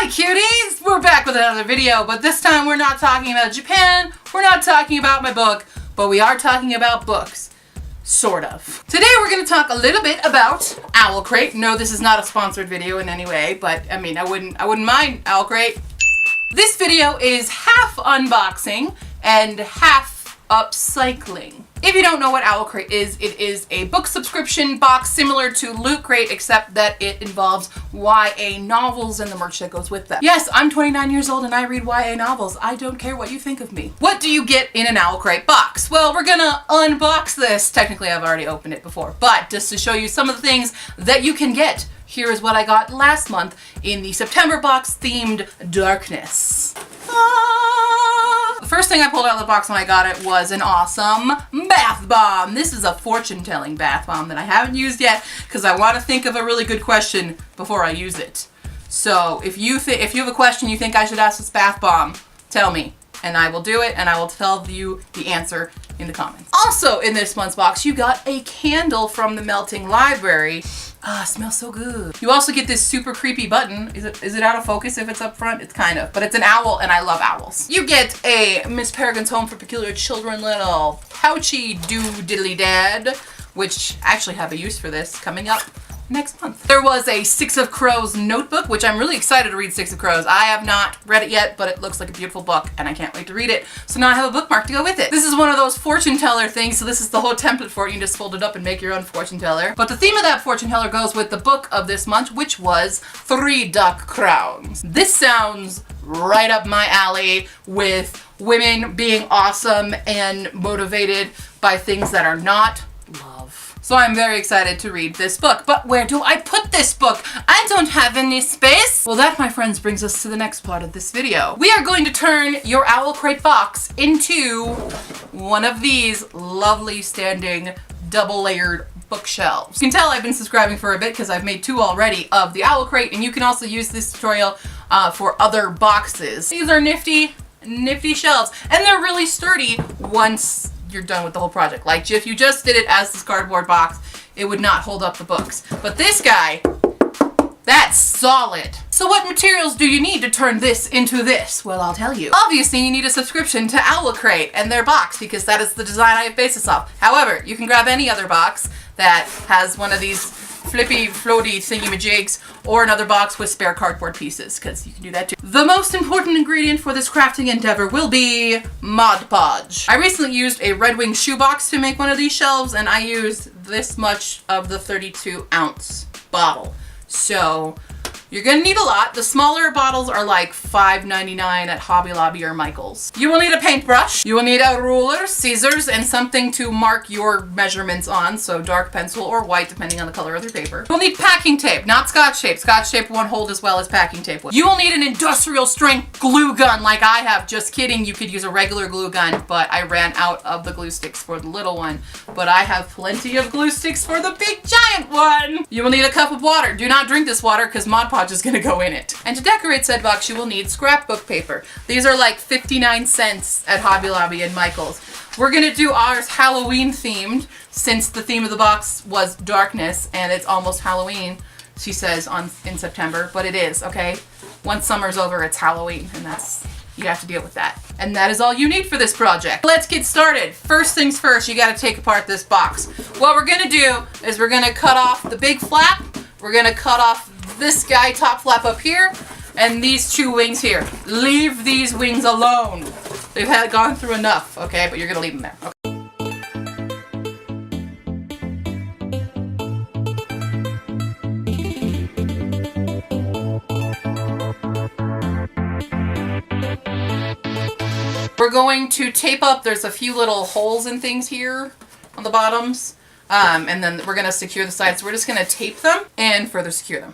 Hi cuties! We're back with another video, but this time we're not talking about Japan, we're not talking about my book, but we are talking about books. Sort of. Today we're going to talk a little bit about Owlcrate. No, this is not a sponsored video in any way, but I mean, I wouldn't mind Owlcrate. This video is half unboxing and half upcycling. If you don't know what Owlcrate is, it is a book subscription box similar to Loot Crate, except that it involves YA novels and the merch that goes with them. Yes, I'm 29 years old and I read YA novels. I don't care what you think of me. What do you get in an Owlcrate box? Well, we're gonna unbox this. Technically, I've already opened it before, but just to show you some of the things that you can get, here is what I got last month in the September box themed Darkness. The first thing I pulled out of the box when I got it was an awesome bath bomb. This is a fortune-telling bath bomb that I haven't used yet because I want to think of a really good question before I use it. So if you have a question you think I should ask this bath bomb, tell me and I will do it and I will tell you the answer in the comments. Also in this month's box you got a candle from the Melting Library. Ah, it smells so good. You also get this super creepy button. Is it out of focus if it's up front? It's kind of, but it's an owl and I love owls. You get a Miss Peregrine's Home for Peculiar Children little pouchy diddly dad, which I actually have a use for this coming up next month. There was a Six of Crows notebook, which I'm really excited to read Six of Crows. I have not read it yet, but it looks like a beautiful book and I can't wait to read it. So now I have a bookmark to go with it. This is one of those fortune teller things, so this is the whole template for it. You can just fold it up and make your own fortune teller. But the theme of that fortune teller goes with the book of this month, which was 3 Duck Crowns. This sounds right up my alley with women being awesome and motivated by things that are not love. So I'm very excited to read this book. But where do I put this book? I don't have any space. Well, that, my friends, brings us to the next part of this video. We are going to turn your Owlcrate box into one of these lovely standing double-layered bookshelves. You can tell I've been subscribing for a bit because I've made 2 already of the Owlcrate, and you can also use this tutorial for other boxes. These are nifty shelves, and they're really sturdy once you're done with the whole project. Like if you just did it as this cardboard box, it would not hold up the books. But this guy, that's solid. So what materials do you need to turn this into this? Well, I'll tell you. Obviously, you need a subscription to Owlcrate and their box because that is the design I have based this off. However, you can grab any other box that has one of these flippy, floaty thingy-majigs or another box with spare cardboard pieces, because you can do that too. The most important ingredient for this crafting endeavor will be Mod Podge. I recently used a Red Wing shoebox to make one of these shelves, and I used this much of the 32-ounce bottle. So you're gonna need a lot. The smaller bottles are like $5.99 at Hobby Lobby or Michael's. You will need a paintbrush. You will need a ruler, scissors, and something to mark your measurements on, so dark pencil or white depending on the color of your paper. You'll need packing tape, not Scotch tape. Scotch tape won't hold as well as packing tape will. You will need an industrial strength glue gun like I have. Just kidding, you could use a regular glue gun, but I ran out of the glue sticks for the little one. But I have plenty of glue sticks for the big giant one. You will need a cup of water. Do not drink this water because Mod Podge is gonna go in it. And to decorate said box, you will need scrapbook paper. These are like 59 cents at Hobby Lobby and Michael's. We're gonna do ours Halloween themed since the theme of the box was darkness and it's almost Halloween, she says in September, but it is, okay? Once summer's over, it's Halloween and you have to deal with that. And that is all you need for this project. Let's get started. First things first, you gotta take apart this box. What we're gonna do is we're gonna cut off the big flap. We're gonna cut off this guy top flap up here and these 2 wings here. Leave these wings alone. They've gone through enough, okay? But you're gonna leave them there. Okay. We're going to tape up, there's a few little holes and things here on the bottoms. And then we're going to secure the sides. So we're just going to tape them and further secure them.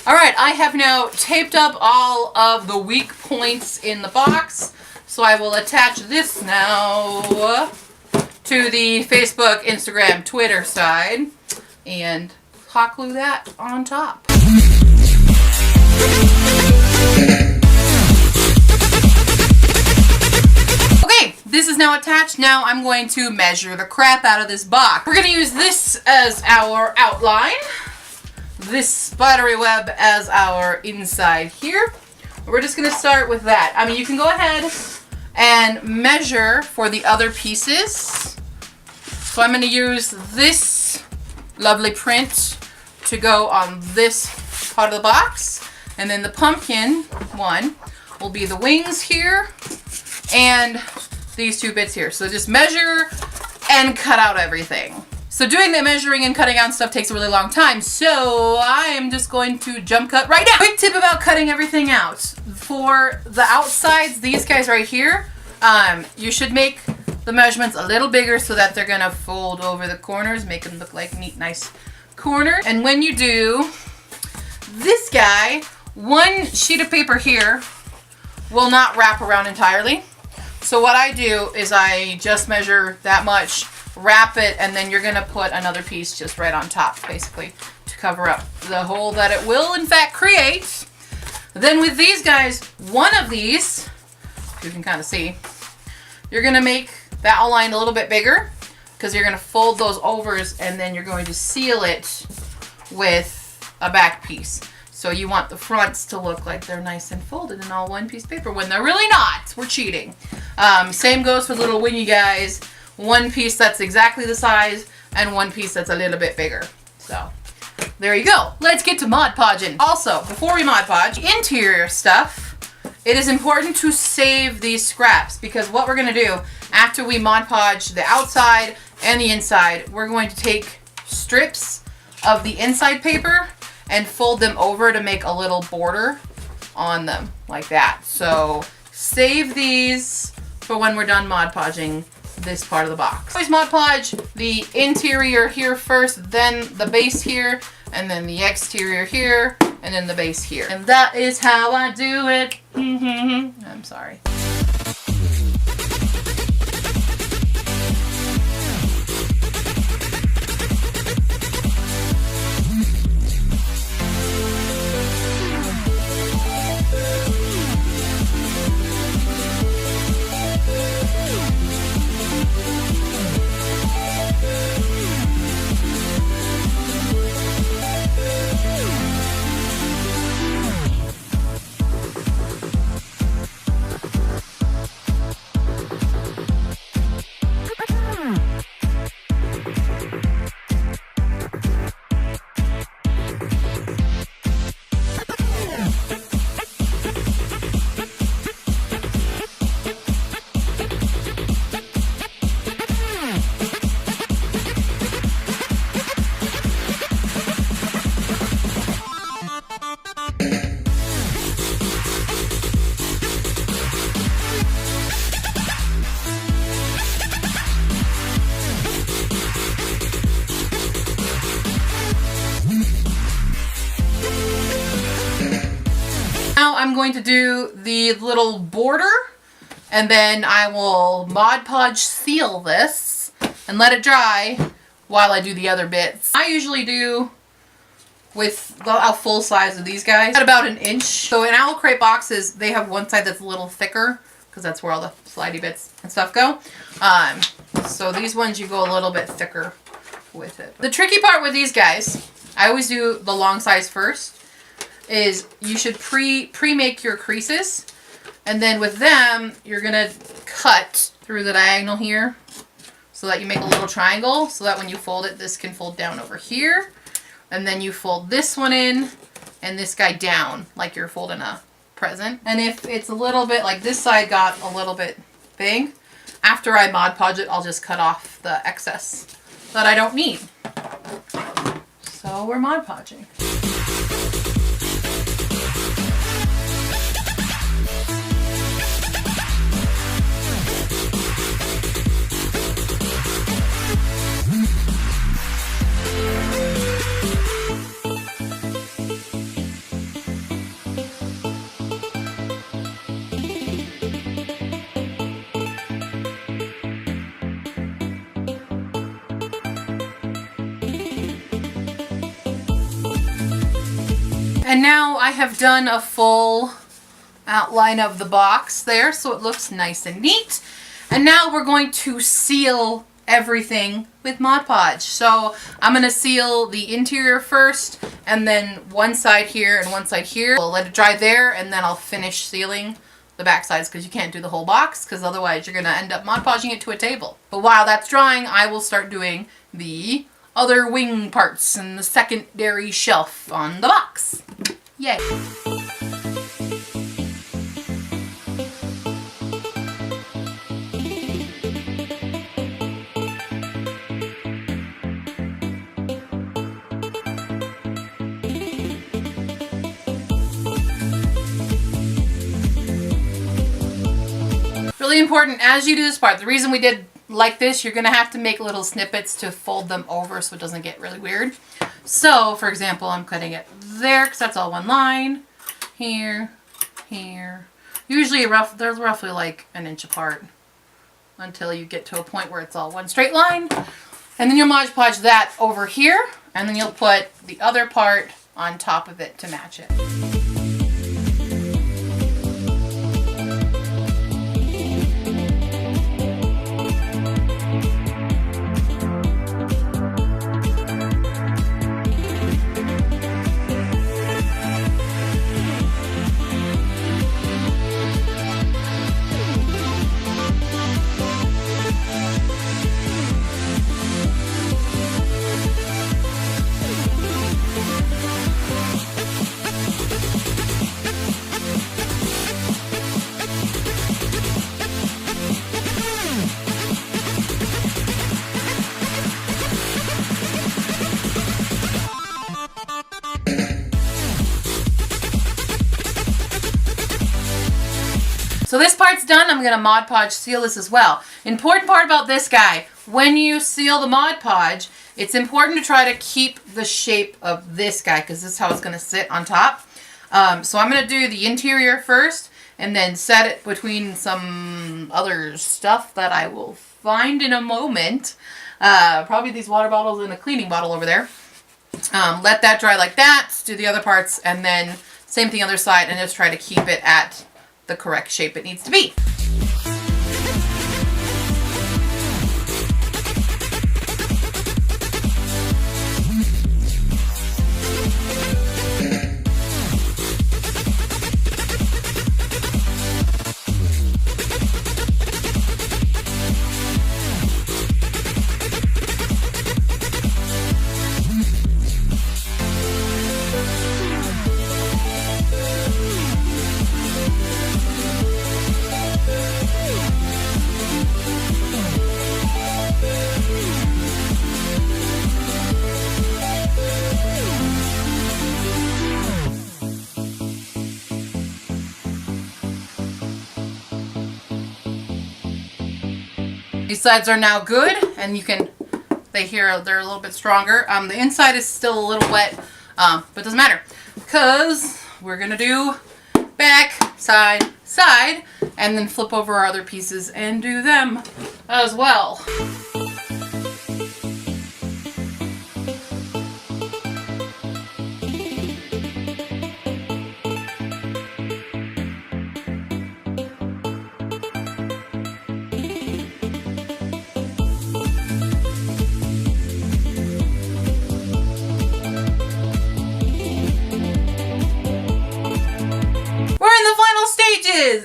Alright, I have now taped up all of the weak points in the box. So I will attach this now to the Facebook, Instagram, Twitter side. And hot glue that on top. is now attached. Now I'm going to measure the crap out of this box. We're going to use this as our outline. This spidery web as our inside here. We're just going to start with that. I mean, you can go ahead and measure for the other pieces. So I'm going to use this lovely print to go on this part of the box. And then the pumpkin one will be the wings here and these two bits here. So just measure and cut out everything. So doing the measuring and cutting out stuff takes a really long time. So I am just going to jump cut right now. Quick tip about cutting everything out. For the outsides, these guys right here, you should make the measurements a little bigger so that they're gonna fold over the corners, make them look like neat, nice corners. And when you do this guy, one sheet of paper here will not wrap around entirely. So what I do is I just measure that much, wrap it, and then you're gonna put another piece just right on top, basically, to cover up the hole that it will in fact create. Then with these guys, one of these, you can kind of see, you're gonna make that outline a little bit bigger because you're gonna fold those overs and then you're going to seal it with a back piece. So you want the fronts to look like they're nice and folded in all one piece of paper when they're really not. We're cheating. Same goes for little wingy guys. One piece that's exactly the size and one piece that's a little bit bigger. So there you go. Let's get to Mod Podging. Also, before we Mod Podge, interior stuff, it is important to save these scraps because what we're gonna do after we Mod Podge the outside and the inside, we're going to take strips of the inside paper and fold them over to make a little border on them like that. So save these for when we're done Mod Podging this part of the box. Always Mod Podge the interior here first, then the base here, and then the exterior here, and then the base here. And that is how I do it. I'm sorry. Now I'm going to do the little border and then I will Mod Podge seal this and let it dry while I do the other bits. I usually do with a full size of these guys at about 1 inch. So in Owlcrate boxes, they have one side that's a little thicker because that's where all the slidey bits and stuff go. So these ones you go a little bit thicker with it. The tricky part with these guys, I always do the long size first, is you should pre-make your creases, and then with them you're gonna cut through the diagonal here so that you make a little triangle so that when you fold it, this can fold down over here, and then you fold this one in and this guy down like you're folding a present. And if it's a little bit like this side got a little bit big, after I Mod Podge it, I'll just cut off the excess that I don't need. So we're Mod Podging. And now I have done a full outline of the box there, so it looks nice and neat. And now we're going to seal everything with Mod Podge. So I'm going to seal the interior first, and then one side here and one side here. We'll let it dry there, and then I'll finish sealing the back sides, because you can't do the whole box, because otherwise you're going to end up Mod Podging it to a table. But while that's drying, I will start doing the other wing parts and the secondary shelf on the box. Yay! Really important as you do this part. The reason we did like this, you're going to have to make little snippets to fold them over so it doesn't get really weird. So, for example, I'm cutting it there because that's all one line. Here, here. Usually they're roughly like an inch apart until you get to a point where it's all one straight line. And then you'll Mod Podge that over here, and then you'll put the other part on top of it to match it. So this part's done. I'm going to Mod Podge seal this as well. Important part about this guy, when you seal the Mod Podge, it's important to try to keep the shape of this guy, because this is how it's going to sit on top. So I'm going to do the interior first, and then set it between some other stuff that I will find in a moment. Probably these water bottles and a cleaning bottle over there. Let that dry like that, do the other parts, and then same thing other side, and just try to keep it at the correct shape it needs to be. These sides are now good, and you can, they're a little bit stronger. The inside is still a little wet, but doesn't matter, because we're gonna do back, side, side, and then flip over our other pieces and do them as well.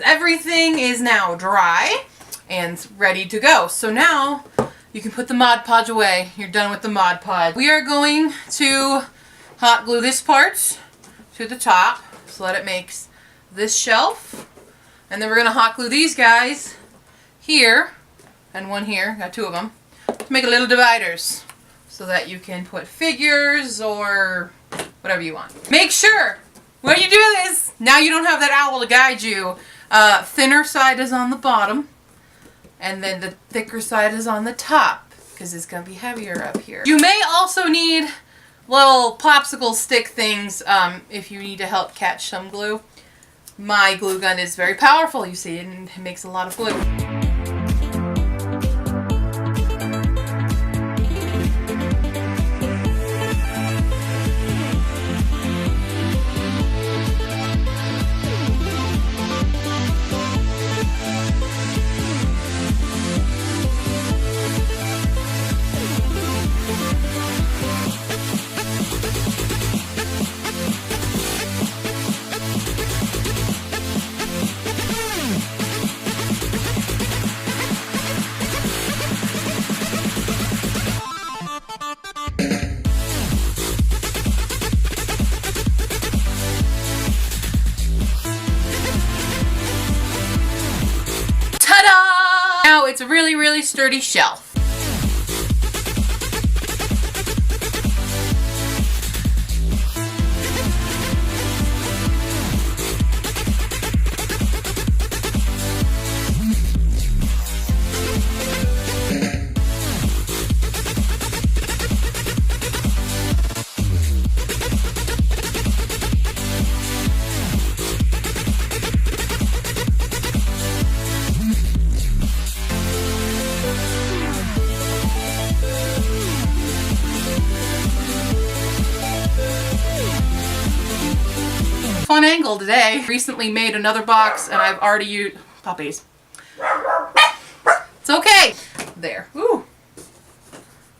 Everything is now dry and ready to go. So now you can put the Mod Podge away. You're done with the Mod Podge. We are going to hot glue this part to the top so that it makes this shelf. And then we're going to hot glue these guys here and one here, got two of them, to make a little dividers so that you can put figures or whatever you want. Make sure when you do this, now you don't have that owl to guide you. Thinner side is on the bottom, and then the thicker side is on the top, because it's going to be heavier up here. You may also need little popsicle stick things if you need to help catch some glue. My glue gun is very powerful, you see, and it makes a lot of glue. now it's a really, really sturdy shelf. Fun angle today. Recently made another box and I've already used puppies. It's okay. There. Ooh.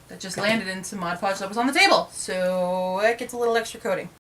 That just landed in some Mod Podge that was on the table. So it gets a little extra coating.